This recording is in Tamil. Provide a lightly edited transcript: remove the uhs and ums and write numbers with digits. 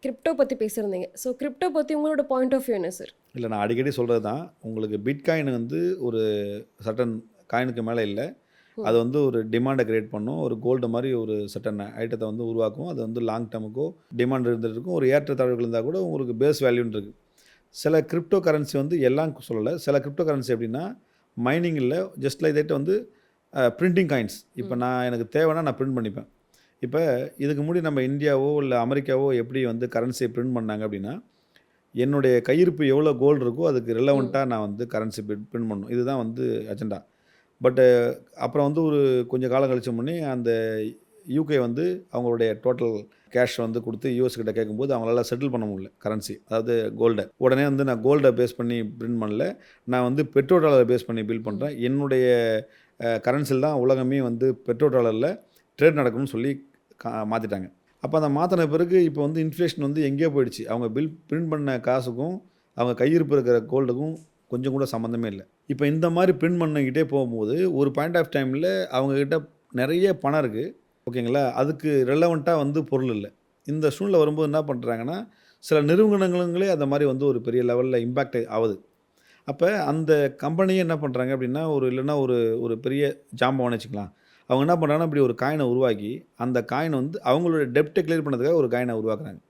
கிரிப்டோ பத்தி பேசியிருந்தீங்க. ஸோ கிரிப்டோ பத்தி உங்களோட பாயிண்ட் ஆஃப் வியூ என்ன சார்? இல்ல நான் அடிக்கடி சொல்றது தான். உங்களுக்கு பிட்காயின் வந்து ஒரு சர்டன் காயினுக்கு மேல இல்ல. அது வந்து ஒரு டிமாண்ட கிரியேட் பண்ணும். ஒரு கோல்டு மாரி ஒரு சர்டன் ஐட்டத்த வந்து உருவாக்கும். அது வந்து லாங் டர்முக்கோ டிமாண்ட் இருந்துட்டு இருக்கும். ஒரு ஏற்றத்தாழ்வுகள் இருந்தா கூட உங்களுக்கு பேஸ் வேல்யூன்னு இருக்கு. சில கிரிப்டோ கரன்சி வந்து எல்லாம் சொல்லல. சில கிரிப்டோ கரன்சி எப்படின்னா, மைனிங் இல்ல. ஜஸ்ட் லைக் தட் வந்து பிரிண்டிங் காயின்ஸ். இப்ப நான் எனக்கு தேவைன்னா நான் பிரிண்ட் பண்ணிப்பேன். இப்ப இதுக்கு முன்னாடி நம்ம இந்தியாவோ, இல்ல அமெரிக்காவோ எப்படி வந்து கரன்சிய பிரிண்ட் பண்ணாங்க அப்படின்னா, என்னுடைய கையிருப்பு எவ்வளோ கோல்டு இருக்கோ அதுக்கு ம். ரிலவென்ட்டா நான் வந்து கரன்சி பிரிண்ட் பண்ணணும். இதுதான் வந்து அஜெண்டா. பட்டு அப்புறம் வந்து ஒரு கொஞ்சம் காலம் கழிச்ச முன்னே அந்த யூகே வந்து அவங்களுடைய டோட்டல் கேஷ் வந்து குடுத்து யுஎஸ் கிட்ட கேட்கும்போது அவங்களால செட்டில் பண்ண முடியல கரன்சி. அதாவது கோல்ட. உடனே வந்து நான் கோல்ட பேஸ் பண்ணி பிரிண்ட் பண்ணல. நான் வந்து பெட்ரோ டாலர பேஸ் பண்ணி பில் பண்றேன். என்னுடைய கரன்சில தான் உலகமே வந்து பெட்ரோ டாலர்ல ட்ரேட் நடக்கும்னு சொல்லி மாத்திட்டாங்க. அப்ப அத மாத்துன பிறகு இப்போ வந்து இன்ஃப்ளேஷன் வந்து எங்கேயோ போயிடுச்சு. அவங்க பிரிண்ட் பண்ண காசுக்கும், அவங்க கையிருப்பு இருக்கிற கோல்டுக்கும் கொஞ்சம் கூட சம்மந்தமே இல்ல. இப்ப இந்த மாரி பிரிண்ட் பண்ணிக்கிட்டே போகும்போது, ஒரு பாயிண்ட் ஆஃப் டைம்ல அவங்க கிட்ட நெறைய பணம் இருக்கு. ஓகேங்களா? அதுக்கு ரெலவென்ட்டா வந்து பொருள் இல்ல. இந்த சூழ்நிலை வரும்போது என்ன பண்றாங்கன்னா, சில நிறுவனங்களே அந்த மாரி வந்து ஒரு பெரிய லெவல்ல இம்பாக்ட் ஆவுது. அப்ப அந்த கம்பெனியே என்ன பண்றாங்க அப்டின்னா, ஒரு இல்லன்னா ஒரு ஒரு பெரிய ஜாம்பவான்னு வச்சுக்கலாம். அவங்க என்ன பண்றாங்கன்னா, இப்டி ஒரு காயின உருவாக்கி, அந்த காயின் வந்து அவங்களோட டெப்ட்ட கிளியர் பண்ணதுக்காக ஒரு காயின உருவாக்குறாங்க.